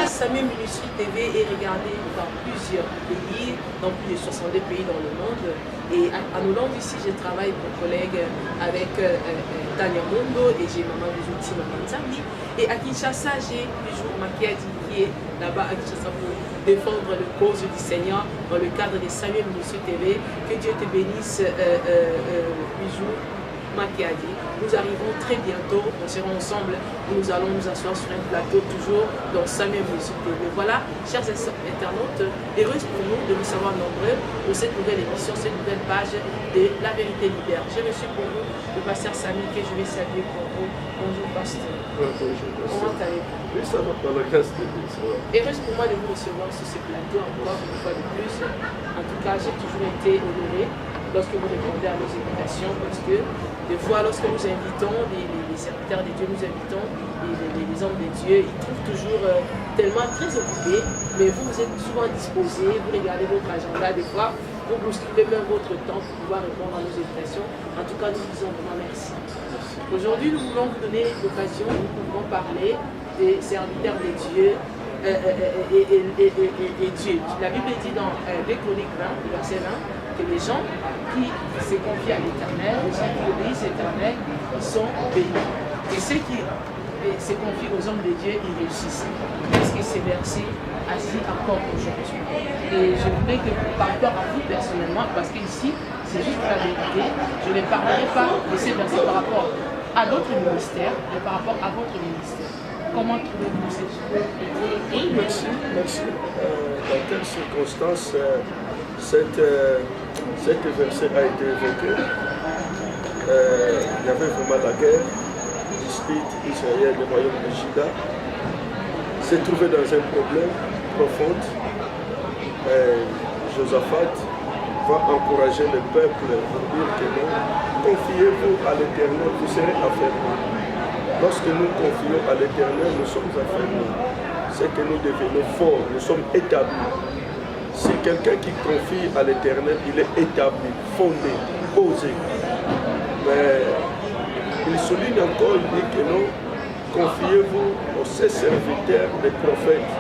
Samuel Ministry TV est regardé dans plusieurs pays, dans plus de 62 pays dans le monde. Et à Hollande ici, je travaille pour collègue avec Tania Mondo et j'ai Maman Bijou Tima Manzambi. Et à Kinshasa, j'ai Bijou Makiadi qui est là-bas à Kinshasa pour défendre la cause du Seigneur dans le cadre de Samuel Ministry TV. Que Dieu te bénisse, Bijou Makiadi. Nous arrivons très bientôt, on sera ensemble, nous allons nous asseoir sur un plateau toujours dans Samuel Ministry TV. Voilà, chers internautes, heureuse pour nous de vous savoir nombreux pour cette nouvelle émission, cette nouvelle page de La Vérité Libère. J'ai reçu pour vous le pasteur Samy que je vais saluer pour vous. Bonjour pasteur. Bonjour. Comment allez-vous? Oui, ça va par la grâce de Dieu. Heureuse pour moi de vous recevoir sur ce plateau encore une fois de plus. En tout cas, j'ai toujours été honorée lorsque vous répondez à nos invitations parce que des fois, lorsque nous invitons les serviteurs de Dieu, nous invitons les hommes de Dieu, ils trouvent toujours tellement très occupés, mais vous êtes souvent disposés, vous regardez votre agenda, des fois, vous bousculez même votre temps pour pouvoir répondre à nos invitations. En tout cas, nous disons vraiment merci. Aujourd'hui, nous voulons vous donner l'occasion, nous pouvons parler des serviteurs de Dieu et Dieu. La Bible dit dans 2 Chroniques 20, verset 20, que les gens qui se confient à l'Éternel, les gens qui obéissent à l'Éternel, ils sont bénis. Et ceux qui se confient aux hommes de Dieu, ils réussissent. Est-ce que ces versets agissent encore aujourd'hui? Et je voulais que par rapport à vous personnellement, parce qu'ici, c'est juste la vérité, je ne parlerai pas de ces versets par rapport à d'autres ministères, mais par rapport à votre ministère. Comment trouvez-vous ces choses? Merci. Dans quelles circonstances cet verset a été évoqué? Il y avait vraiment la guerre, dispute Israël, le royaume de Juda, s'est trouvé dans un problème profond. Josaphat va encourager le peuple pour dire que non, confiez-vous à l'Éternel, vous serez affermis. Lorsque nous confions à l'Éternel, nous sommes affermis. C'est que nous devenons forts, nous sommes établis. Si quelqu'un qui confie à l'Éternel, il est établi, fondé, posé. Mais il souligne encore, il dit que non, confiez-vous aux serviteurs des prophètes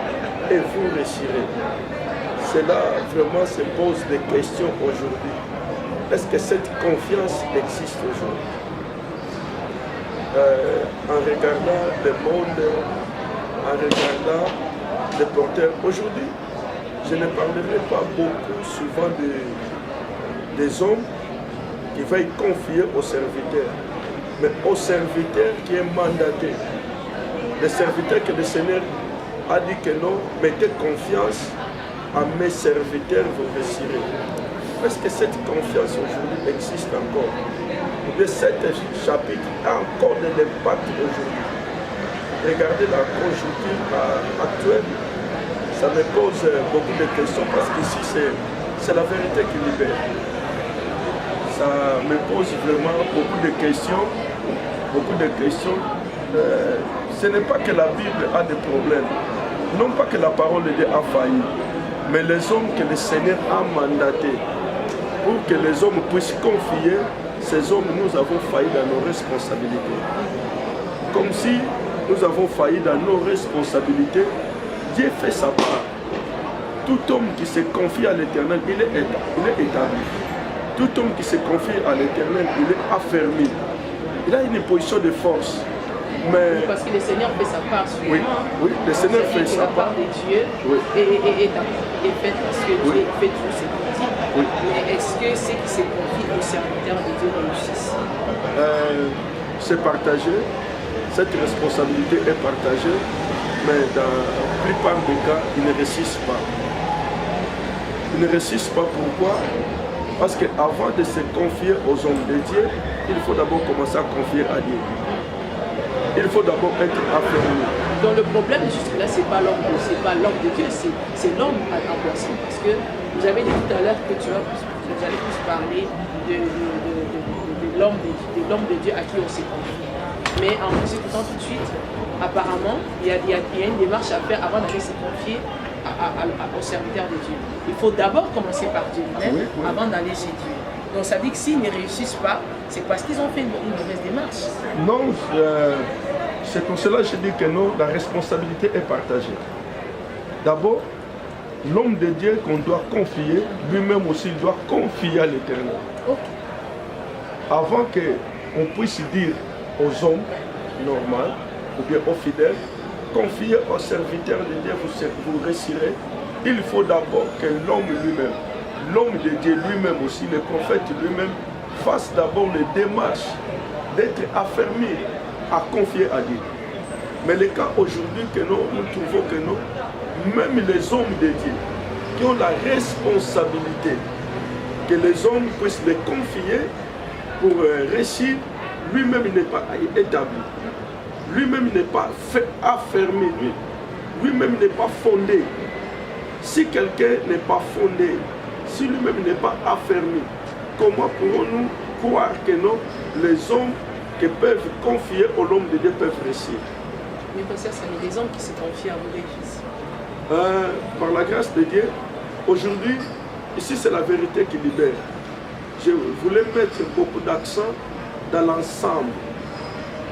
et vous réussirez. Cela vraiment se pose des questions aujourd'hui. Est-ce que cette confiance existe aujourd'hui? En regardant le monde, en regardant les porteurs aujourd'hui, je ne parlerai pas beaucoup souvent des hommes qui veulent confier aux serviteurs, mais aux serviteurs qui est mandaté. Les serviteurs que le Seigneur a dit que non, mettez confiance à mes serviteurs, vous réussirez. Est-ce que cette confiance aujourd'hui existe encore? Ou bien cet chapitre a encore de l'impact aujourd'hui? Regardez la conjoncture actuelle. Ça me pose beaucoup de questions parce qu'ici c'est la vérité qui libère. Ça me pose vraiment beaucoup de questions. Ce n'est pas que la Bible a des problèmes. Non pas que la parole de Dieu a failli, mais les hommes que le Seigneur a mandatés pour que les hommes puissent confier, ces hommes, nous avons failli dans nos responsabilités. Comme si nous avons failli dans nos responsabilités, Dieu fait sa part. Tout homme qui se confie à l'Éternel, il est établi. Tout homme qui se confie à l'Éternel, il est affermi. Il a une position de force. Mais parce que le Seigneur fait sa part sur oui, le Seigneur fait sa part. La part de Dieu est faite parce que Dieu fait tout ce qu'il dit. Oui. Mais est-ce que ceux qui se confient aux serviteurs de Dieu réussissent? C'est partagé. Cette responsabilité est partagée. Mais dans la plupart des cas, ils ne réussissent pas. Ils ne réussissent pas pourquoi? Parce qu'avant de se confier aux hommes de Dieu, il faut d'abord commencer à confier à Dieu. Il faut d'abord être affermi. Donc le problème jusque-là, c'est pas l'homme de Dieu, c'est l'homme en personne. Parce que vous avez dit tout à l'heure que vous allez plus parler de l'homme de Dieu à qui on s'est confié. Mais en vous écoutant tout de suite, apparemment, il y a une démarche à faire avant d'aller se confier aux serviteurs de Dieu. Il faut d'abord commencer par Dieu lui-même avant d'aller chez Dieu. Donc ça dit que s'ils ne réussissent pas, c'est parce qu'ils ont fait une mauvaise démarche. Non, c'est pour cela que je dis que non, la responsabilité est partagée. D'abord, l'homme de Dieu qu'on doit confier, lui-même aussi il doit confier à l'Éternel. Okay. Avant qu'on puisse dire aux hommes normaux, ou bien aux fidèles, confiez aux serviteurs de Dieu, vous réussirez. Il faut d'abord que l'homme lui-même, l'homme de Dieu lui-même aussi, le prophète lui-même, fasse d'abord les démarches d'être affermi à confier à Dieu. Mais le cas aujourd'hui que nous trouvons que nous, même les hommes de Dieu, qui ont la responsabilité que les hommes puissent les confier pour réussir, lui-même n'est pas établi. Lui-même n'est pas affermi, lui-même n'est pas fondé. Si quelqu'un n'est pas fondé, si lui-même n'est pas affermi, comment pourrons-nous croire que non, les hommes qui peuvent confier aux hommes de Dieu peuvent réussir? Mais parce que c'est les hommes qui se confient à vous réussissent. Par la grâce de Dieu, aujourd'hui, ici c'est la vérité qui libère. Je voulais mettre beaucoup d'accent dans l'ensemble,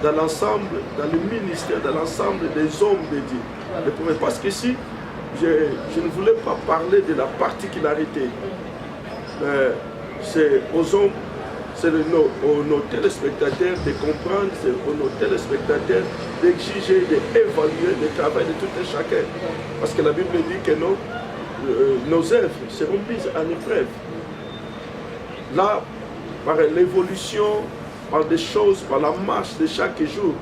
dans le ministère, dans l'ensemble des hommes de Dieu. Voilà. Parce qu'ici, je ne voulais pas parler de la particularité. C'est aux hommes, c'est nos téléspectateurs de comprendre, c'est aux nos téléspectateurs d'exiger, d'évaluer le travail de tout et chacun. Parce que la Bible dit que nos œuvres seront mises en épreuve. Là, par l'évolution, par des choses, par la marche de chaque jour,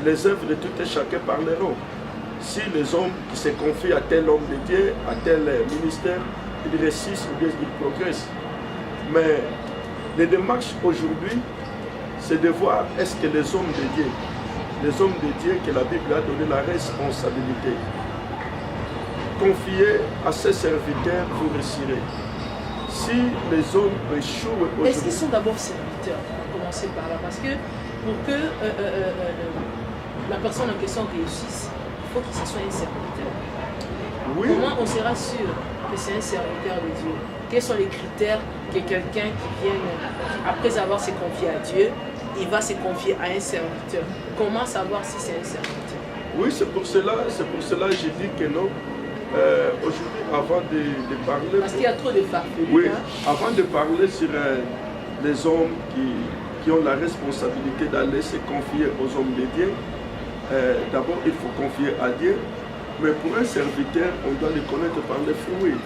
les œuvres de tout et chacun parleront. Si les hommes qui se confient à tel homme de Dieu, à tel ministère, ils réussissent ou bien ils progressent. Mais les démarches aujourd'hui, c'est de voir est-ce que les hommes de Dieu que la Bible a donné la responsabilité, confiés à ses serviteurs, vous réussirez. Si les hommes échouent aujourd'hui... Est-ce qu'ils sont d'abord serviteurs? On va commencer par là, parce que pour que la personne en question réussisse, il faut qu'il soit un serviteur. Oui. Comment on sera sûr que c'est un serviteur de Dieu? Quels sont les critères que quelqu'un qui vient, après avoir se confié à Dieu, il va se confier à un serviteur? Comment savoir si c'est un serviteur? Oui, c'est pour cela que j'ai dit que non. Aujourd'hui, avant de parler... Parce qu'il y a trop de femmes. Oui, avant de parler sur les hommes qui ont la responsabilité d'aller se confier aux hommes de Dieu, d'abord il faut confier à Dieu, mais pour un serviteur, on doit le connaître par les fruits.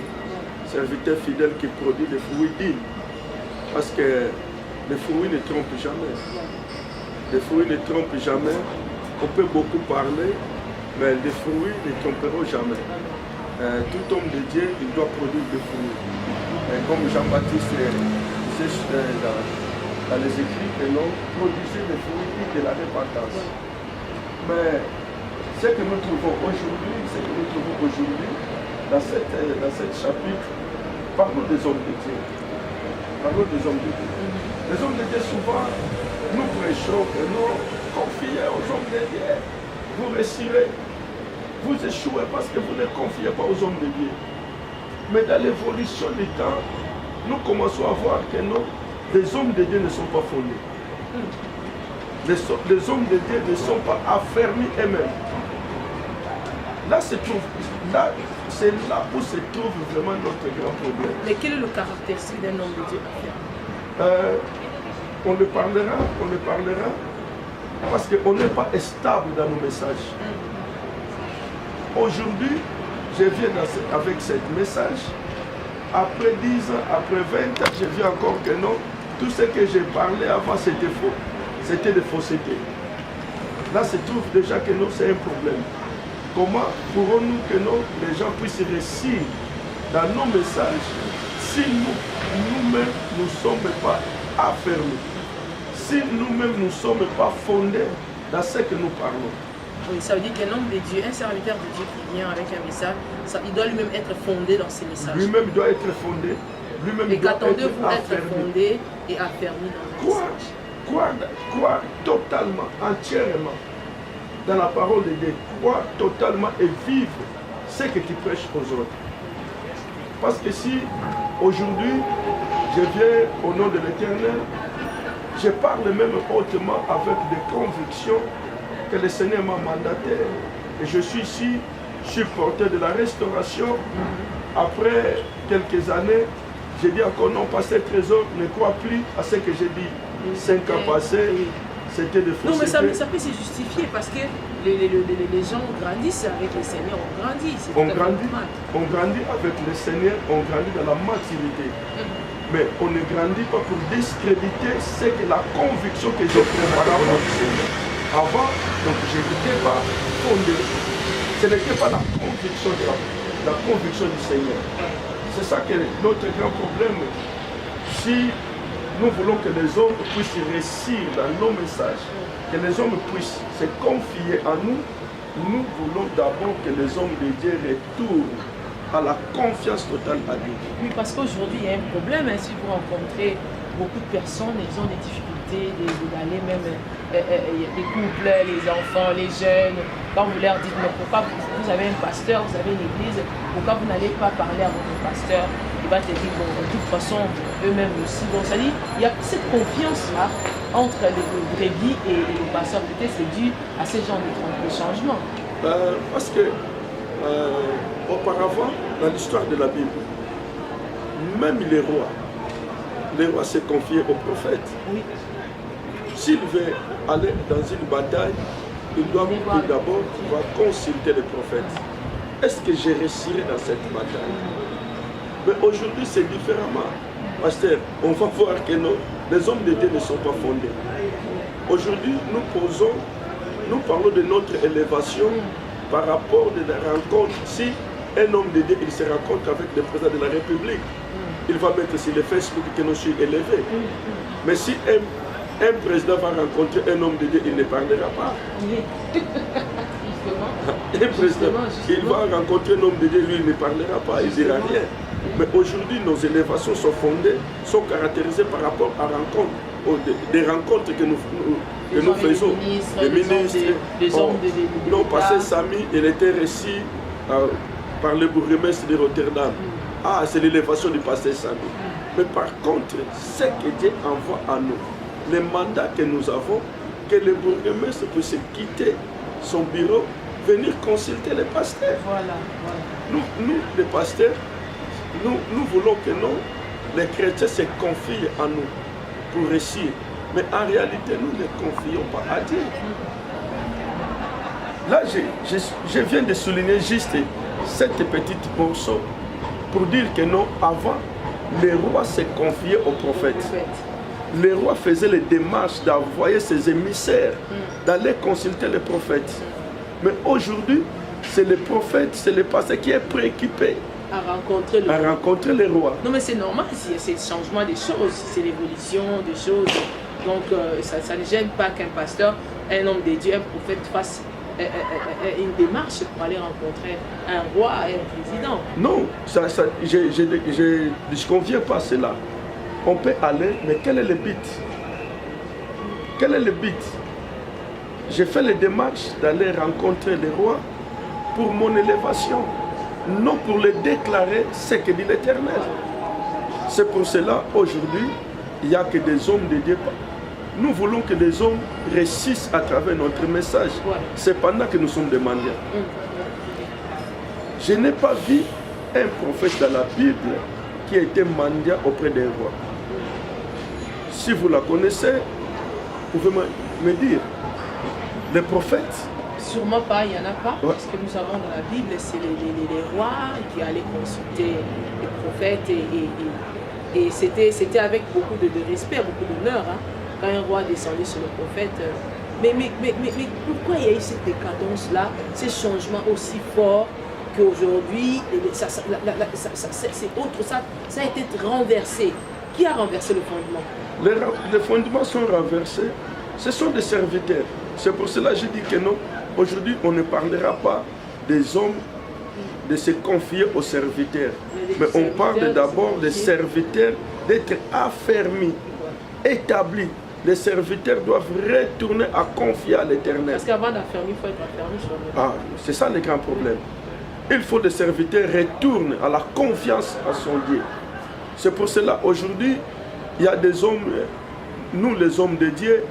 Serviteur fidèle qui produit des fruits dignes. Parce que les fruits ne trompent jamais. Les fruits ne trompent jamais. On peut beaucoup parler, mais les fruits ne tromperont jamais. Tout homme de Dieu, il doit produire des fruits. Comme Jean-Baptiste disait dans les écrits, que non, produisez des fruits de la repentance. Mais ce que nous trouvons aujourd'hui, dans cette chapitre, parlons des hommes de Dieu. Parlons des hommes de Dieu. Les hommes de Dieu, souvent, nous prêchons que nous confiez aux hommes de Dieu. Vous réussirez. Vous échouez parce que vous ne confiez pas aux hommes de Dieu. Mais dans l'évolution du temps, nous commençons à voir que non, les hommes de Dieu ne sont pas fondés. Les hommes de Dieu ne sont pas affermis eux-mêmes. C'est là où se trouve vraiment notre grand problème. Mais quel est le caractéristique d'un homme de Dieu affermi? On le parlera parce qu'on n'est pas stable dans nos messages. Aujourd'hui, je viens avec ce message. Après 10 ans, après 20 ans, je viens encore que non. Tout ce que j'ai parlé avant, c'était faux. C'était des faussetés. Là, se trouve déjà que non, c'est un problème. Comment pourrons-nous que non, les gens puissent réussir dans nos messages si nous-mêmes ne sommes pas affermis, si nous-mêmes ne sommes pas fondés dans ce que nous parlons? Oui, ça veut dire qu'un homme de Dieu, un serviteur de Dieu qui vient avec un message, il doit lui-même être fondé dans ses messages. Lui-même doit être fondé. Et qu'attendez-vous être fondé et affermi dans le message? Croire totalement, entièrement dans la parole de Dieu, croire totalement et vivre ce que tu prêches aux autres. Parce que si aujourd'hui, je viens au nom de l'Éternel. Je parle même hautement avec des convictions que le Seigneur m'a mandaté. Et je suis ici, supporter de la restauration. Après quelques années, j'ai dit encore non, pasteur Trésor, ne crois plus à ce que j'ai dit. 5 ans passés, c'était de fausseté. Non, mais ça peut se justifier parce que les gens grandissent avec le Seigneur, on grandit. On grandit avec le Seigneur, on grandit dans la maturité. Mais on ne grandit pas pour discréditer ce que la conviction que j'ai prise par rapport au Seigneur. Avant, donc je n'étais pas fondé. Ce n'était pas la conviction la conviction du Seigneur. C'est ça qui est notre grand problème. Si nous voulons que les hommes puissent réussir dans nos messages, que les hommes puissent se confier à nous, nous voulons d'abord que les hommes de Dieu retournent à la confiance totale à Dieu. Oui, parce qu'aujourd'hui, il y a un problème. Si vous rencontrez beaucoup de personnes, ils ont des difficultés d'aller même, les couples, les enfants, les jeunes. Quand vous leur dites, mais pourquoi vous avez un pasteur, vous avez une église, pourquoi vous n'allez pas parler à votre pasteur? Il va te dire, bon, de toute façon, eux-mêmes aussi. Donc, ça dit, il y a cette confiance-là entre les brebis et le pasteur. Peut-être c'est dû à ce genre de changement. Parce que auparavant, dans l'histoire de la Bible, même les rois se confiaient aux prophètes. Oui. S'il veut aller dans une bataille, il doit tout d'abord consulter les prophètes. Est-ce que j'ai réussi dans cette bataille? Mais aujourd'hui, c'est différemment. Pasteur, on va voir que les hommes de Dieu ne sont pas fondés. Aujourd'hui, nous parlons de notre élévation par rapport à la rencontre. Si un homme de Dieu, il se rencontre avec le président de la République, il va mettre sur le Facebook que nous sommes élevés. Mais si un président va rencontrer un homme de Dieu, il ne parlera pas. Un président, il va rencontrer un homme de Dieu, lui, il ne parlera pas, il ne dira rien. Mais aujourd'hui, nos élévations sont fondées, sont caractérisées par rapport à des rencontres que nous faisons. Les ministres, les hommes de non, passé Samy, il était reçu par le bourgmestre de Rotterdam. Ah, c'est l'élévation du pasteur Samy. Mais par contre, ce que Dieu envoie à nous, les mandats que nous avons, que le bourgmestre puisse quitter son bureau, venir consulter les pasteurs. Voilà. Nous, les pasteurs, nous voulons que les chrétiens se confient à nous pour réussir. Mais en réalité, nous ne confions pas à Dieu. Là, je viens de souligner juste cette petite morceau pour dire que non, avant, les rois se confiaient aux prophètes. Les rois faisaient les démarches d'envoyer ses émissaires, d'aller consulter les prophètes. Mais aujourd'hui, c'est le prophète, c'est le pasteur qui est préoccupé à rencontrer les rois. Non, mais c'est normal, c'est le changement des choses, c'est l'évolution des choses. Donc, ça ne gêne pas qu'un pasteur, un homme de Dieu, un prophète fasse une démarche pour aller rencontrer un roi et un président. Non, je ne conviens pas à cela. On peut aller, mais quel est le but? Quel est le but? J'ai fait les démarches d'aller rencontrer les rois pour mon élévation, non pour les déclarer ce que dit l'Éternel. C'est pour cela, aujourd'hui, il n'y a que des hommes de Dieu. Nous voulons que les hommes réussissent à travers notre message. C'est pendant que nous sommes des mendiants. Je n'ai pas vu un prophète dans la Bible qui a été mendiant auprès d'un roi. Si vous la connaissez, vous pouvez me dire. Les prophètes? Sûrement pas, il n'y en a pas. Ouais. Ce que nous avons dans la Bible, c'est les rois qui allaient consulter les prophètes. Et c'était avec beaucoup de respect, beaucoup d'honneur. Hein, quand un roi descendait sur le prophète. Mais pourquoi il y a eu cette décadence-là, ces changements aussi forts qu'aujourd'hui, c'est autre, ça a été renversé. Qui a renversé le fondement? Les fondements sont renversés. Ce sont des serviteurs. C'est pour cela que je dis que non. Aujourd'hui, on ne parlera pas des hommes de se confier aux serviteurs. Mais on parle d'abord des serviteurs d'être affermis, établis. Les serviteurs doivent retourner à confier à l'Éternel. Parce qu'avant d'affermir, il faut être affermi sur le... Ah, c'est ça le grand problème. Il faut que les serviteurs retournent à la confiance à son Dieu. C'est pour cela, aujourd'hui, il y a des hommes, nous les hommes de Dieu,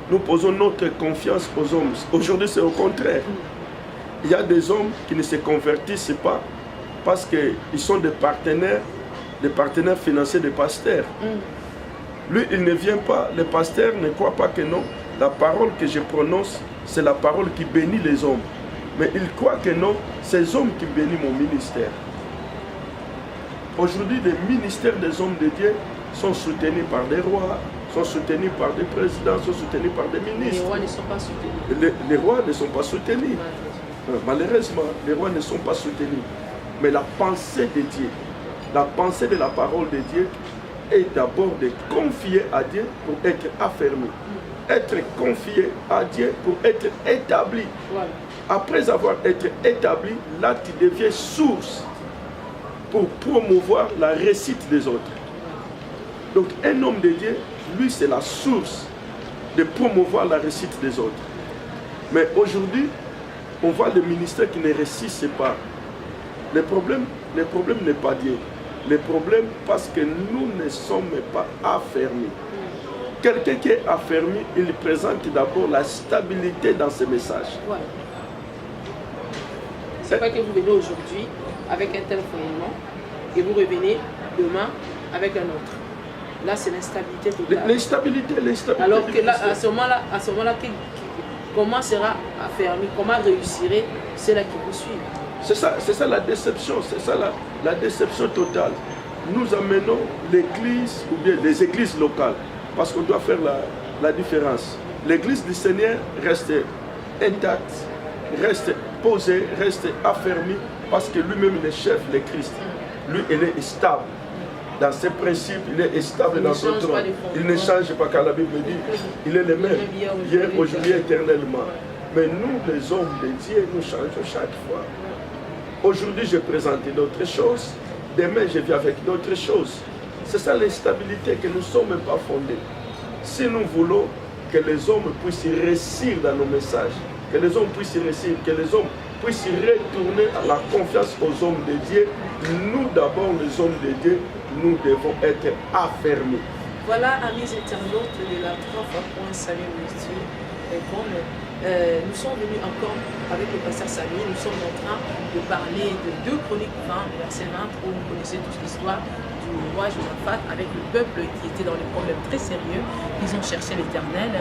nous posons notre confiance aux hommes. Aujourd'hui, c'est au contraire. Il y a des hommes qui ne se convertissent pas parce qu'ils sont des partenaires financiers des pasteurs. Lui, il ne vient pas, le pasteur ne croit pas que non. La parole que je prononce, c'est la parole qui bénit les hommes. Mais il croit que non, c'est les hommes qui bénissent mon ministère. Aujourd'hui, les ministères des hommes de Dieu sont soutenus par des rois, sont soutenus par des présidents, sont soutenus par des ministres. Les rois ne sont pas soutenus. Les rois ne sont pas soutenus. Malheureusement, les rois ne sont pas soutenus. Mais la pensée de Dieu, la pensée de la parole de Dieu est d'abord de confier à Dieu pour être affermi. Être confié à Dieu pour être établi. Voilà. Après avoir été établi, là tu deviens source pour promouvoir la réussite des autres. Donc un homme de Dieu, lui c'est la source de promouvoir la réussite des autres. Mais aujourd'hui, on voit le ministère qui ne réussissent pas. Le problème n'est pas Dieu. Le problème parce que nous ne sommes pas affermis. Quelqu'un qui est affermi, il présente d'abord la stabilité dans ses messages. Ouais. C'est pas que vous venez aujourd'hui avec un tel fondement et vous revenez demain avec un autre. Là, c'est l'instabilité totale. L'instabilité. Alors que là, à ce moment-là, comment sera affermi, comment réussirez ceux-là qui vous suivent? C'est ça la déception, c'est ça la déception totale. Nous amenons l'église, ou bien les églises locales, parce qu'on doit faire la différence. L'église du Seigneur reste intacte, reste posée, reste affermie, parce que lui-même il est chef, le Christ. Lui, il est stable. Dans ses principes, il est stable dans son trône. Il ne change pas, car la Bible dit, il est le même, hier, aujourd'hui, éternellement. Mais nous, les hommes de Dieu, nous changeons chaque fois. Aujourd'hui, je présente d'autres choses. Demain, je viens avec d'autres choses. C'est ça l'instabilité que nous ne sommes pas fondés. Si nous voulons que les hommes puissent réussir dans nos messages, que les hommes puissent réussir, que les hommes puissent retourner à la confiance aux hommes de Dieu, nous d'abord, les hommes de Dieu, nous devons être affermis. Voilà, amis internautes de la 3fois.salut-ministry. Nous sommes venus encore avec le pasteur Samy, nous sommes en train de parler de 2 Chroniques 20, verset 20, où vous connaissez toute l'histoire du roi Josaphat avec le peuple qui était dans des problèmes très sérieux. Ils ont cherché l'Éternel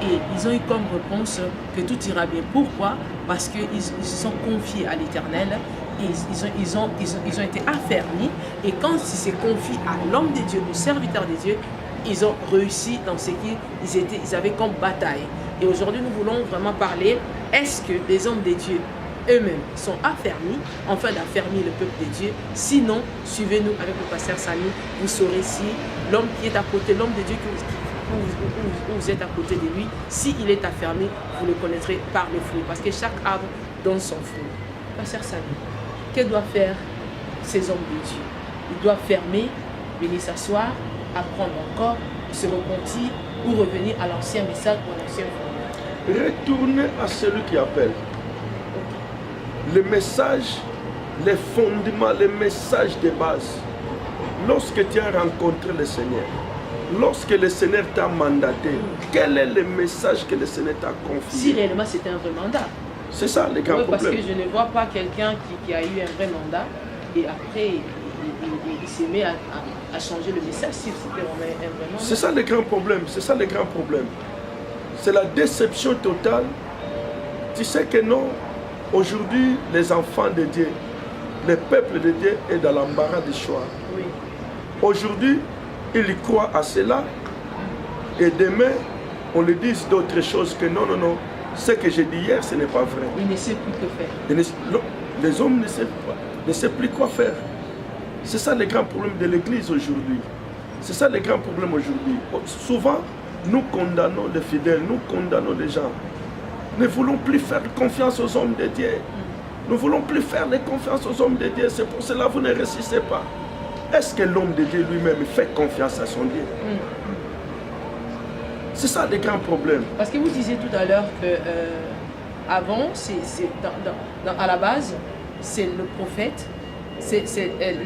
et ils ont eu comme réponse que tout ira bien. Pourquoi? Parce qu'ils se sont confiés à l'Éternel. Ils ont été affermis et quand ils se confient à l'homme de Dieu, au serviteur de Dieu, ils ont réussi dans ce qu'ils avaient comme bataille. Et aujourd'hui, nous voulons vraiment parler, est-ce que les hommes de Dieu eux-mêmes sont affermis, enfin d'affermir le peuple de Dieu? Sinon, suivez-nous avec le pasteur Samy, vous saurez si l'homme qui est à côté, l'homme de Dieu où vous êtes à côté de lui, s'il est affermi, vous le connaîtrez par le fruit, parce que chaque arbre donne son fruit. Pasteur Samy, que doivent faire ces hommes de Dieu? Ils doivent fermer, venir s'asseoir, apprendre encore, se repentir ou revenir à l'ancien message ou à l'ancien fondement. Retourner à celui qui appelle. Le message, les fondements, les messages de base. Lorsque tu as rencontré le Seigneur, lorsque le Seigneur t'a mandaté, quel est le message que le Seigneur t'a confié? Si réellement c'était un vrai mandat. C'est ça le grand problème. Parce que je ne vois pas quelqu'un qui a eu un vrai mandat et après il s'est mis à changer le message si c'était vraiment un vrai mandat. C'est ça le grand problème, c'est ça le grand problème. C'est la déception totale. Tu sais que non, aujourd'hui les enfants de Dieu, le peuple de Dieu est dans l'embarras du choix. Oui. Aujourd'hui, ils croient à cela et demain, on leur dit d'autres choses que non, ce que j'ai dit hier, ce n'est pas vrai. Ils ne savent plus que faire. Les hommes ne savent plus quoi faire. C'est ça le grand problème de l'Église aujourd'hui. C'est ça le grand problème aujourd'hui. Souvent, nous condamnons les fidèles, nous condamnons les gens. Nous ne voulons plus faire confiance aux hommes de Dieu. Nous ne voulons plus faire confiance aux hommes de Dieu. C'est pour cela que vous ne réussissez pas. Est-ce que l'homme de Dieu lui-même fait confiance à son Dieu? C'est ça le grand problème. Parce que vous disiez tout à l'heure que avant, à la base, c'est le prophète c'est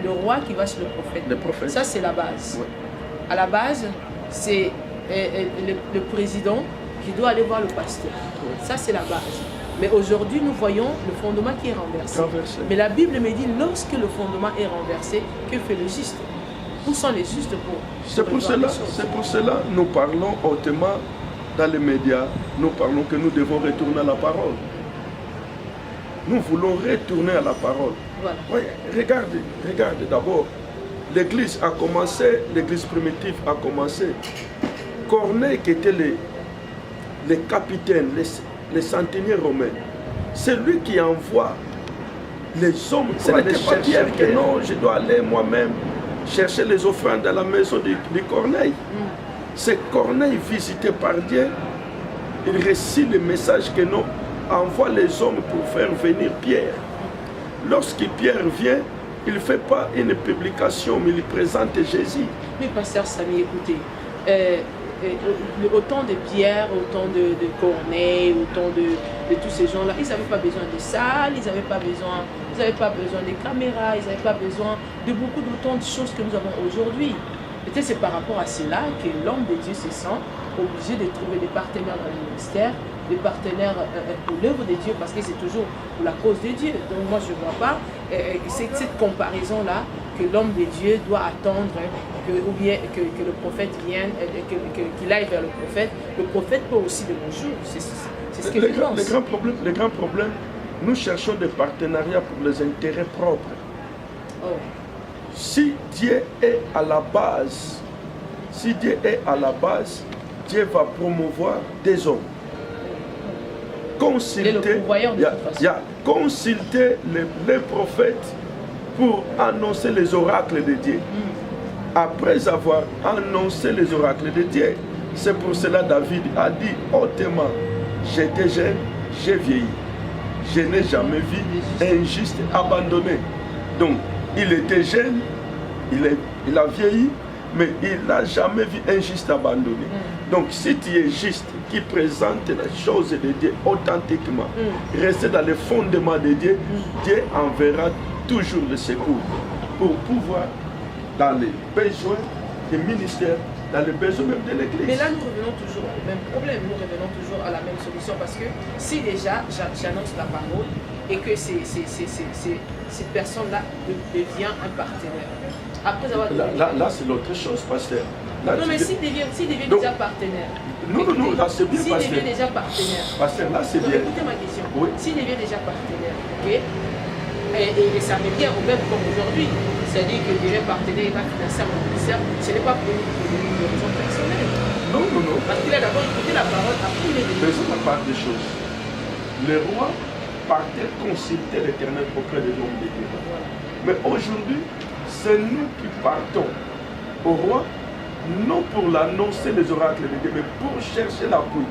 le roi qui va chez le prophète. Le prophète. Ça, c'est la base. Ouais. À la base, c'est le président qui doit aller voir le pasteur. Ouais. Ça, c'est la base. Mais aujourd'hui, nous voyons le fondement qui est renversé. Mais la Bible me dit, lorsque le fondement est renversé, que fait le juste? Où sont les justes pour C'est pour cela que nous parlons hautement dans les médias, nous parlons que nous devons retourner à la parole. Nous voulons retourner à la parole. Voilà. Oui, regardez d'abord. L'église a commencé, l'église primitive a commencé. Corneille qui était les capitaines, les centeniers romains, c'est lui qui envoie les hommes pour aller chercher que non, je dois aller moi-même chercher les offrandes dans la maison de Corneille. C'est Corneille visité par Dieu, il récite le message que non, envoie les hommes pour faire venir Pierre. Lorsque Pierre vient, il ne fait pas une publication, mais il présente Jésus. Mais pasteur Samy, écoutez, autant de Pierre, autant de Corneille, autant de tous ces gens-là, ils n'avaient pas besoin de salles, ils n'avaient pas besoin de caméras, ils n'avaient pas besoin de beaucoup d'autant de choses que nous avons aujourd'hui. Peut-être c'est par rapport à cela que l'homme de Dieu se sent obligé de trouver des partenaires dans le ministère, des partenaires pour l'œuvre de Dieu, parce que c'est toujours pour la cause de Dieu. Donc moi je ne vois pas cette comparaison-là que l'homme de Dieu doit attendre ou bien que le prophète vienne, qu'il aille vers le prophète. Le prophète peut aussi de bonjour. C'est ce que je pense. Le grand problème, nous cherchons des partenariats pour les intérêts propres. Oh. Si Dieu est à la base, Dieu va promouvoir des hommes. Consulter les prophètes pour annoncer les oracles de Dieu. Après avoir annoncé les oracles de Dieu, c'est pour cela que David a dit hautement, j'étais jeune, j'ai vieilli. Je n'ai jamais vu un juste abandonné. Donc, il était jeune, il a vieilli, mais il n'a jamais vu un juste abandonné. Donc, si tu es juste, qui présente les choses de Dieu authentiquement, rester dans les fondements de Dieu, Dieu enverra toujours le secours pour pouvoir, dans les besoins du ministère, dans les besoins même de l'Église. Mais là, nous revenons toujours au même problème, nous revenons toujours à la même solution, parce que si déjà j'annonce la parole et que cette personne-là devient un partenaire, après avoir... Là c'est l'autre chose, pasteur. Là, non, mais s'il devient déjà partenaire... Non, là c'est bien, pasteur. S'il devient déjà partenaire... Pasteur, là c'est bien. Écoutez ma question. Oui. S'il devient déjà partenaire, ok, et ça revient au même comme aujourd'hui, c'est-à-dire que déjà partenaire, il va financer mon ministère, ce n'est pas pour une raison personnelle. Non. Parce qu'il a d'abord écouté la parole, après il est venu. Faisons la part des choses. Le roi partait consulter l'Éternel auprès des hommes de Dieu. Voilà. Mais aujourd'hui, c'est nous qui partons au roi, non pour l'annoncer les oracles de Dieu, mais pour chercher l'appui.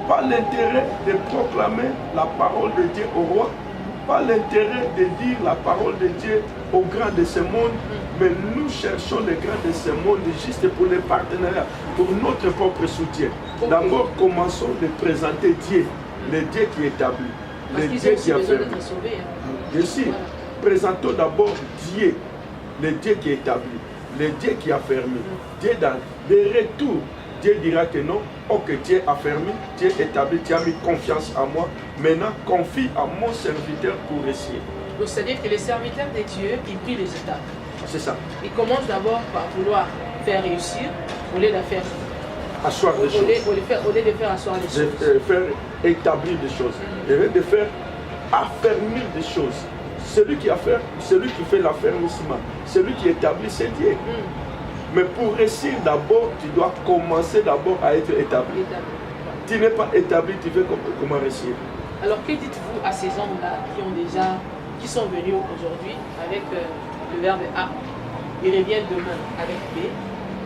Pas l'intérêt de proclamer la parole de Dieu au roi, pas l'intérêt de dire la parole de Dieu aux grands de ce monde, mais nous cherchons les grands de ce monde juste pour les partenariats, pour notre propre soutien. Okay. D'abord, commençons de présenter Dieu, le Dieu qui est établi, le Dieu qui a fermé. Bien sûr, présentons d'abord Dieu, le Dieu qui est établi, le Dieu qui a fermé. Dieu dans le retour, Dieu dira que non, ok, Dieu a fermé, Dieu établi, tu as mis confiance en moi, maintenant confie à mon serviteur pour réussir. Donc c'est-à-dire que les serviteurs de Dieu, ils prient les étapes. C'est ça. Ils commencent d'abord par vouloir faire réussir, au lieu de faire asseoir des choses. Au lieu de faire asseoir des choses. Faire établir des choses. Au lieu de faire affermir des choses. Celui qui fait l'affermissement, celui qui établit, c'est Dieu. Mais pour réussir d'abord, tu dois commencer d'abord à être établi. Tu n'es pas établi, tu veux comment réussir. Alors que dites-vous à ces hommes-là qui sont venus aujourd'hui avec le verbe A, ils reviennent demain avec B,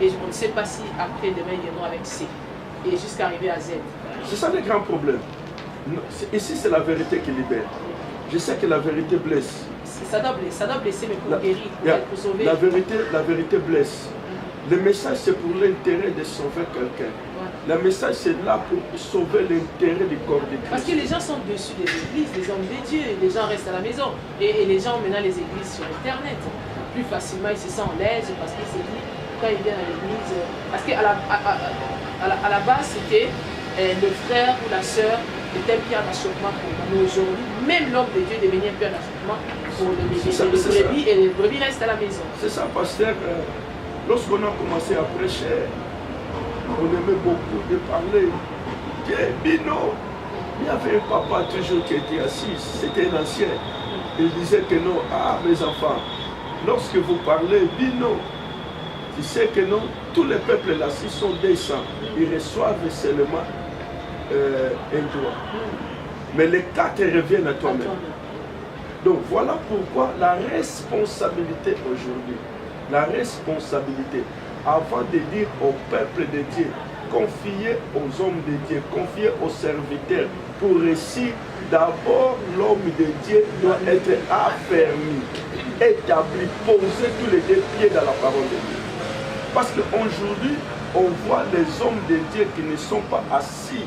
et on ne sait pas si après demain ils viendront avec C, et jusqu'à arriver à Z. C'est ça le grand problème. Ici c'est la vérité qui libère. Je sais que la vérité blesse. Ça doit blesser, mais pour guérir, pour sauver. La vérité blesse. Le message, c'est pour l'intérêt de sauver quelqu'un. Ouais. Le message, c'est là pour sauver l'intérêt du corps de Christ. Parce que les gens sont dessus des églises, des hommes de Dieu, les gens restent à la maison. Et les gens ont maintenant les églises sur Internet. Plus facilement, ils se sentent à l'aise parce qu'ils se disent, quand ils viennent à l'église. Parce qu'à la base, c'était le frère ou la sœur était un pierre d'achoppement pour nous. Mais aujourd'hui, même l'homme de Dieu est devenu un pierre d'achoppement pour les brebis, et les brebis restent à la maison. C'est ça, pasteur. Lorsqu'on a commencé à prêcher, on aimait beaucoup de parler. Bino, il y avait un papa toujours qui était assis, c'était un ancien. Il disait que non, ah mes enfants, lorsque vous parlez Bino, tu sais que non, tous les peuples là-ci sont décents. Ils reçoivent seulement un droit. Mais les quatre reviennent à toi-même. Donc voilà pourquoi la responsabilité aujourd'hui, la responsabilité, avant de dire au peuple de Dieu, confier aux hommes de Dieu, confier aux serviteurs, pour réussir, d'abord l'homme de Dieu doit être affermi, établi, poser tous les deux pieds dans la parole de Dieu. Parce qu'aujourd'hui, on voit les hommes de Dieu qui ne sont pas assis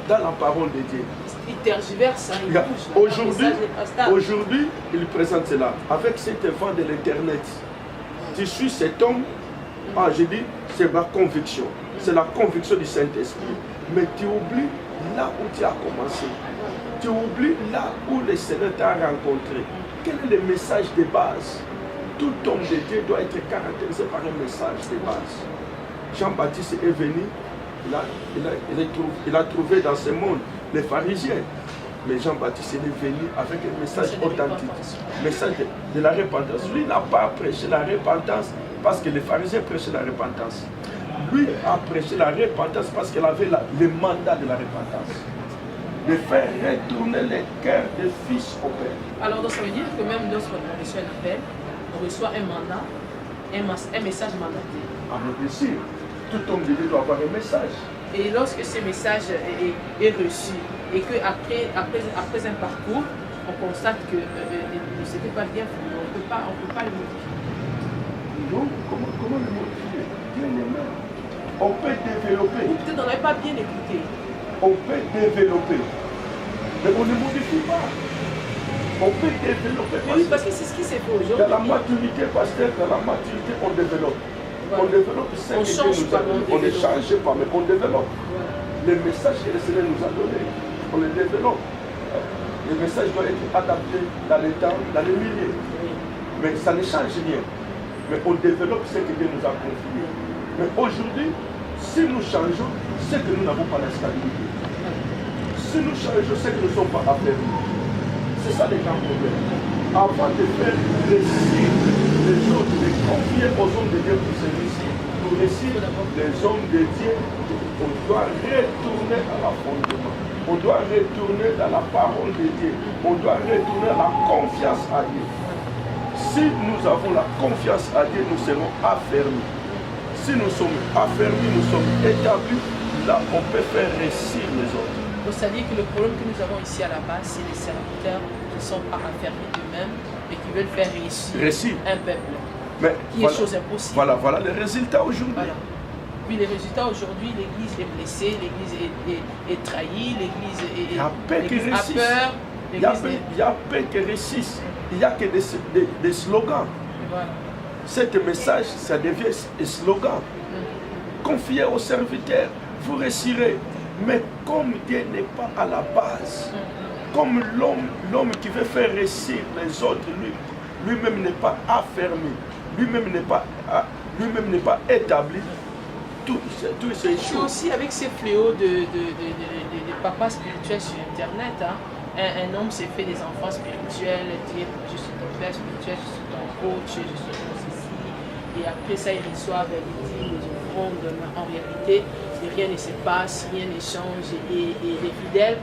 dans la parole de Dieu. Ils tergiversent, ils bougent. Aujourd'hui, ils présentent cela. Avec cet enfant de l'Internet, tu suis cet homme, ah, je dis, c'est ma conviction. C'est la conviction du Saint-Esprit. Mais tu oublies là où tu as commencé. Tu oublies là où le Seigneur t'a rencontré. Quel est le message de base? Tout homme de Dieu doit être caractérisé par un message de base. Jean-Baptiste est venu, il a trouvé dans ce monde les pharisiens. Mais Jean-Baptiste est venu avec un message authentique, message de la repentance. Lui n'a pas prêché la repentance parce que les pharisiens prêchaient la repentance. Lui a prêché la repentance parce qu'il avait le mandat de la repentance. De faire retourner les cœurs des fils au Père. Alors donc ça veut dire que même lorsqu'on reçoit un appel, on reçoit un mandat, un message mandaté. Ah mais bien sûr, tout homme de Dieu doit avoir un message. Et lorsque ce message est reçu et qu'après un parcours, on constate que ce n'était pas bien fait, on ne peut pas le modifier. Non, comment le modifier? Bien aimé. On peut développer. Ou peut-être on n'avait pas bien écouté. On peut développer. Mais on ne modifie pas. On peut développer. Oui, parce que c'est ce qui s'est fait aujourd'hui. Dans la maturité, pasteur, dans la maturité, on développe. Voilà. On développe ce que Dieu nous a donné. On ne change pas, mais on développe. Voilà. Le message que le Seigneur nous a donné, on le développe. Le message doit être adapté dans les temps, dans les milieux. Mais ça ne change rien. Mais on développe ce que Dieu nous a confié. Mais aujourd'hui, si nous changeons, c'est que nous n'avons pas la stabilité. Si nous changeons, c'est que nous ne sommes pas affaiblis. C'est ça le grand problème. Avant de faire réussir les autres, de confier aux hommes de Dieu pour se réussir, pour réussir les hommes de Dieu, on doit retourner à la fondement. On doit retourner dans la parole de Dieu. On doit retourner à la confiance à Dieu. Si nous avons la confiance à Dieu, nous serons affermis. Si nous sommes affermis, nous sommes établis, là on peut faire réussir les autres. Donc ça dit que le problème que nous avons ici à la base, c'est les serviteurs qui ne sont pas affermis d'eux-mêmes et qui veulent faire réussir un peuple. Mais qui est chose impossible. Voilà les résultats aujourd'hui. Voilà. Puis les résultats aujourd'hui, l'église est blessée, l'église est trahie, l'église a peur. Il y a peu qui réussissent. Il n'y a que des slogans. Voilà. Cet message, ça devient un slogan. Confiez aux serviteurs, vous réussirez. Mais comme Dieu n'est pas à la base, comme l'homme qui veut faire réussir les autres, lui-même n'est pas affermi, lui-même n'est pas établi, tout c'est chaud. Aussi avec ces fléaux de papas spirituels sur Internet, hein, un homme s'est fait des enfants spirituels, dit je suis ton père spirituel, je suis ton coach, je suis ton ceci, et après ça ils reçoivent les dîmes, les offrandes, en réalité rien ne se passe, rien ne change, et les fidèles,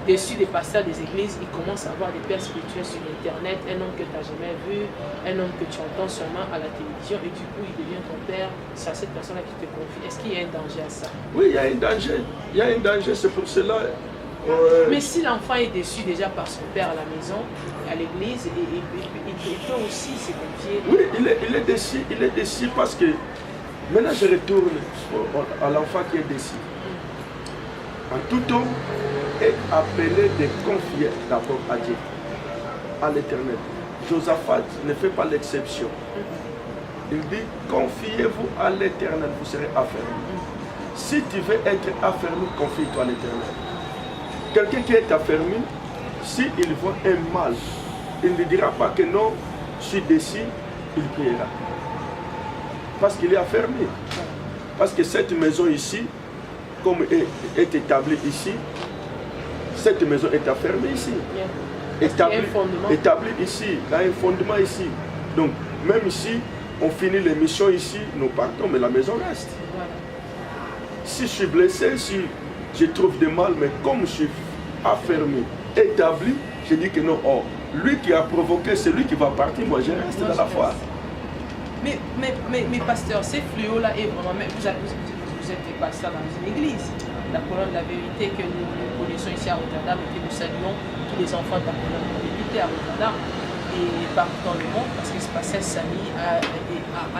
dessus des pasteurs des églises, ils commencent à avoir des pères spirituels sur Internet, un homme que tu n'as jamais vu, un homme que tu entends seulement à la télévision, et du coup il devient ton père, c'est à cette personne-là qui te confie. Est-ce qu'il y a un danger à ça? Oui, il y a un danger. Il y a un danger, c'est pour cela. Mais si l'enfant est déçu déjà par son père à la maison, à l'église, il peut aussi se confier. Oui, il est déçu parce que maintenant je retourne à l'enfant qui est déçu. En tout homme est appelé de confier d'abord à Dieu, à l'Éternel. Josaphat ne fait pas l'exception. Il dit, confiez-vous à l'Éternel, vous serez affermis. Si tu veux être affermi, confie-toi à l'Éternel. Quelqu'un qui est affermi, s'il voit un mal, il ne dira pas que non, je suis déçu, il priera. Parce qu'il est affermi. Parce que cette maison ici, comme est établie ici, cette maison est affermie ici. Établie ici, il y a un fondement ici. Donc, même ici, on finit l'émission ici, nous partons, mais la maison reste. Voilà. Si je suis blessé, si je trouve des mal, mais comme je suis affermi, établi, je dis que non, oh, lui qui a provoqué, c'est lui qui va partir, moi je reste dans la foi. Mais pasteur, ces fléaux-là est vraiment... Vous êtes pasteur dans une église. La colonne de la vérité que nous connaissons ici à Rotterdam et que nous saluons tous les enfants de la colonne de la vérité à Rotterdam et partout dans le monde, parce que ce pasteur Samy a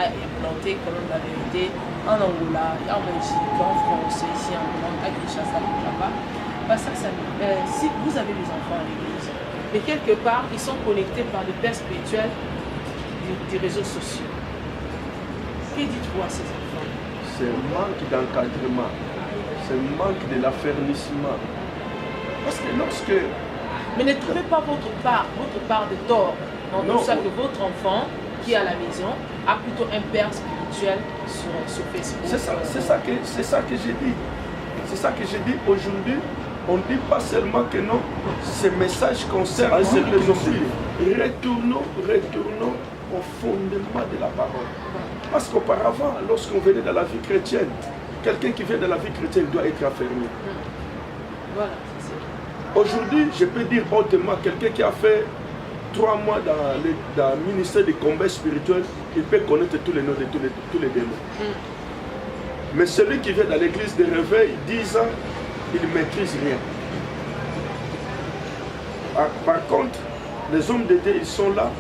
implanté colonne de la vérité en Angola, en Belgique, en France, ici en Hollande, à Kinshasa, là-bas. Pasteur Samy, si vous avez des enfants à l'église, mais quelque part, ils sont connectés par des pères spirituels des réseaux sociaux. Que dites-vous à ces enfants? C'est un manque d'encadrement, c'est un manque de l'affermissement. Parce que lorsque... Mais ne trouvez pas votre part de tort dans tout ça, que votre enfant qui est à la maison a plutôt un père spirituel sur Facebook. C'est ça que j'ai dit. C'est ça que j'ai dit aujourd'hui. On ne dit pas seulement que non, ces messages concernent les hommes. Retournons au fondement de la parole. Parce qu'auparavant, lorsqu'on venait dans la vie chrétienne, quelqu'un qui vient de la vie chrétienne doit être affermi. Voilà. Aujourd'hui, je peux dire hautement, quelqu'un qui a fait 3 mois dans le ministère des combats spirituels, il peut connaître tous les noms de tous les démons. Mais celui qui vient dans l'église de réveil, 10 ans, il ne maîtrise rien. Par contre, les hommes de Dieu, ils sont là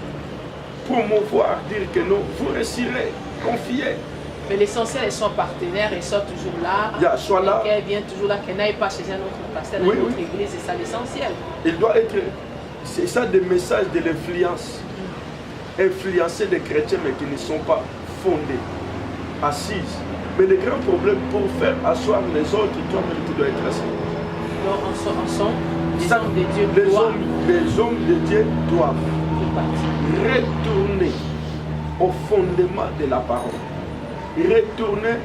pour promouvoir, dire que non, vous réussirez, confiez. Mais l'essentiel, ils sont partenaires, ils sont toujours là. Soit là. Qu'elle vient toujours là, qu'elle n'aille pas chez un autre pasteur, dans une autre église, c'est ça l'essentiel. Il doit être, c'est ça des messages de l'influence. Influencer des chrétiens, mais qui ne sont pas fondés, assises. Mais le grand problème pour faire asseoir les autres, toi-même, tu dois être assis. Donc, ensemble, les hommes de Dieu doivent. Les hommes de Dieu doivent retourner au fondement de la parole. Retourner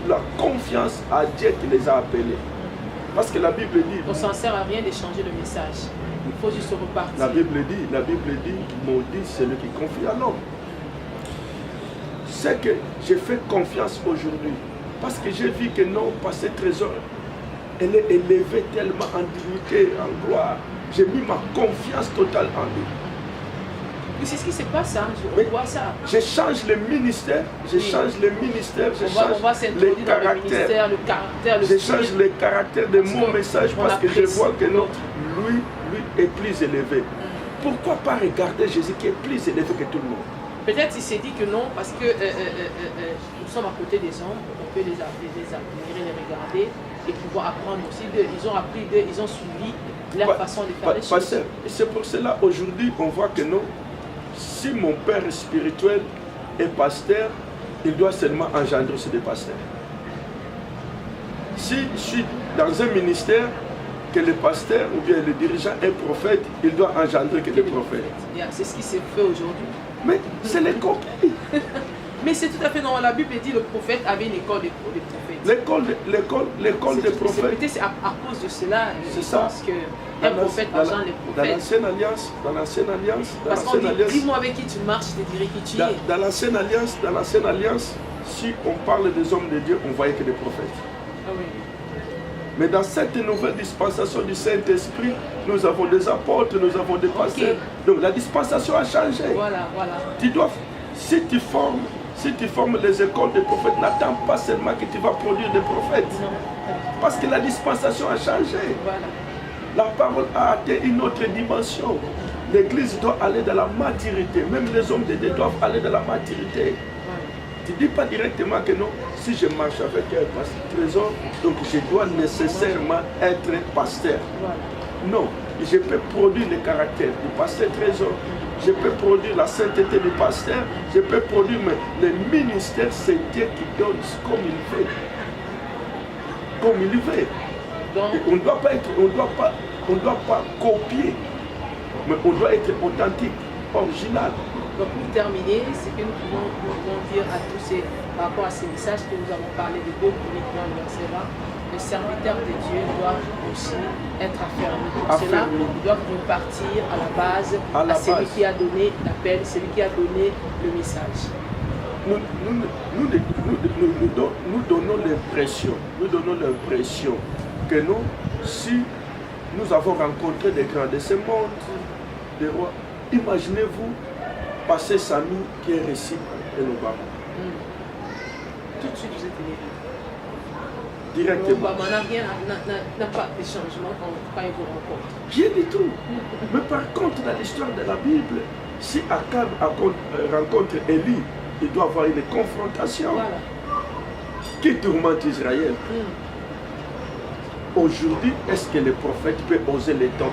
la confiance à Dieu qui les a appelés. Parce que la Bible dit... On ne s'en sert à rien d'échanger le message. Il faut juste repartir. La Bible dit, maudit celui qui confie à l'homme. C'est que j'ai fait confiance aujourd'hui. Parce que j'ai vu que non, par ce trésor, elle est élevée tellement en dignité, en gloire. J'ai mis ma confiance totale en lui. C'est ce qui se passe, hein? Je vois ça. Je change le ministère, je change les caractères. Je change les caractères de mon message parce que je vois que non, lui est plus élevé. Pourquoi pas regarder Jésus qui est plus élevé que tout le monde? Peut-être il s'est dit que non, parce que nous sommes à côté des hommes, on peut les admirer, les regarder et pouvoir apprendre aussi d'eux. Ils ont appris d'eux, ils ont suivi leur façon de faire les choses. C'est pour cela aujourd'hui on voit que non. Si mon père spirituel est pasteur, il doit seulement engendrer aussi des pasteurs. Si je suis dans un ministère, que le pasteur ou bien le dirigeant est prophète, il doit engendrer que des prophètes. C'est ce qui s'est fait aujourd'hui. Mais c'est les copies. Mais c'est tout à fait normal. La Bible dit que le prophète avait une école de prophètes. L'école des prophètes. C'est à cause de cela, c'est ça. Parce qu'un prophète engendre les prophètes. Dans l'ancienne alliance, parce qu'on dit, dis-moi avec qui tu marches, je te dirai qui tu es. Dans l'ancienne alliance, si on parle des hommes de Dieu, on voyait que des prophètes. Ah oui. Mais dans cette nouvelle dispensation du Saint-Esprit, nous avons des apôtres, nous avons des pasteurs. Donc la dispensation a changé. Voilà. Si tu formes les écoles des prophètes, n'attends pas seulement que tu vas produire des prophètes. Non. Parce que la dispensation a changé. Voilà. La parole a atteint une autre dimension. L'Église doit aller dans la maturité. Même les hommes de Dieu doivent aller dans la maturité. Tu ne dis pas directement que non, si je marche avec un pasteur Trésor, donc je dois nécessairement être pasteur. Voilà. Non, je peux produire le caractère du pasteur Trésor, je peux produire la sainteté du pasteur, je peux produire le ministère, c'est Dieu qui donne comme il veut. Comme il veut. Donc, on ne doit pas copier, mais on doit être authentique, original. donc pour terminer, ce que nous pouvons dire à tous ces, par rapport à ces messages que nous avons parlé de beau uniquement le verset 20, le serviteur de Dieu doit aussi être affermi. Pour cela, il doit repartir à la base, à celui qui a donné l'appel, celui qui a donné le message. Nous donnons l'impression que nous, si nous avons rencontré des grands de ce monde, des rois, imaginez-vous passer Samy qui est récit et Obama. Tout de suite vous êtes élevé. Directement. Obama n'a pas de changement quand il vous rencontre. Rien du tout. Mais par contre, dans l'histoire de la Bible, si Akab rencontre Élie, il doit avoir une confrontation. Voilà. Qui tourmente Israël? Aujourd'hui, est-ce que le prophète peut oser le temps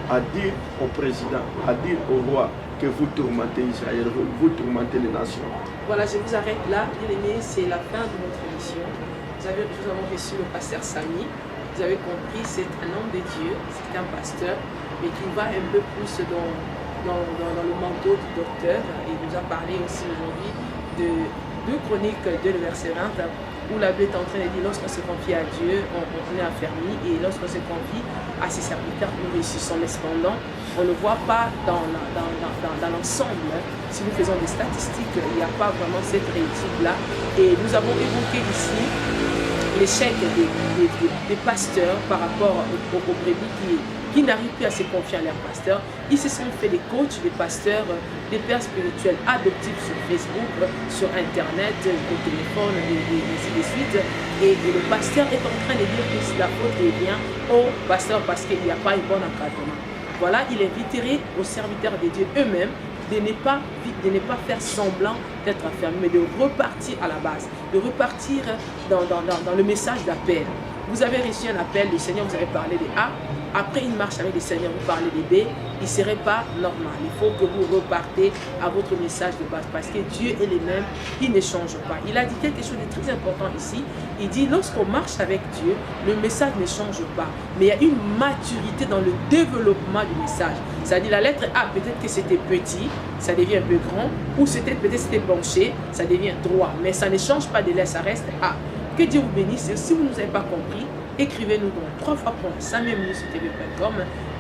à dire au président, à dire au roi que vous tourmentez Israël, vous tourmentez les nations? Voilà, je vous arrête là. Bien aimé, c'est la fin de notre émission. Nous avons reçu le pasteur Samy. Vous avez compris, c'est un homme de Dieu, c'est un pasteur, mais qui va un peu plus dans le manteau du docteur. Il nous a parlé aussi aujourd'hui de 2 Chroniques 2, le verset 20, où la Bible est en train de dire lorsqu'on se confie à Dieu, on est affermi, et lorsqu'on se confie à ses serviteurs, nous réussissons. Mais cependant, on ne voit pas dans l'ensemble. Si nous faisons des statistiques, il n'y a pas vraiment cette réussite-là. Et nous avons évoqué ici l'échec des pasteurs par rapport aux brebis qui n'arrivent plus à se confier à leurs pasteurs. Ils se sont fait des coachs, des pasteurs, des pères spirituels adoptifs sur Facebook, sur Internet, au téléphone, et ainsi de suite. Et le pasteur est en train de dire que la faute revient au pasteur parce qu'il n'y a pas un bon encadrement. Voilà, il inviterait aux serviteurs de Dieu eux-mêmes de ne pas faire semblant d'être affermi, mais de repartir à la base, de repartir dans le message d'appel. Vous avez reçu un appel, le Seigneur vous avez parlé de A, après une marche avec le Seigneur, vous parlez de B, il ne serait pas normal. Il faut que vous repartez à votre message de base, parce que Dieu est le même, il ne change pas. Il a dit quelque chose de très important ici, il dit lorsqu'on marche avec Dieu, le message ne change pas, mais il y a une maturité dans le développement du message. C'est-à-dire la lettre A, peut-être que c'était petit, ça devient un peu grand, ou peut-être c'était penché, ça devient droit, mais ça ne change pas de lettre, ça reste A. Que Dieu vous bénisse. Si vous ne nous avez pas compris, écrivez-nous donc 3fois.samuelmunicitv.com.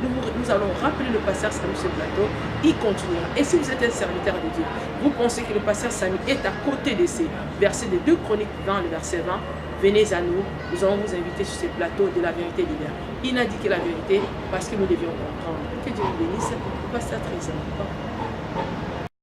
Nous allons rappeler le pasteur Samy sur ce plateau. Il continuera. Et si vous êtes un serviteur de Dieu, vous pensez que le pasteur Samy est à côté de ces versets de 2 Chroniques 20, le verset 20, venez à nous. Nous allons vous inviter sur ce plateau de la vérité divine. Il n'a dit que la vérité parce que nous devions comprendre. Que Dieu vous bénisse. Pasteur Trésor.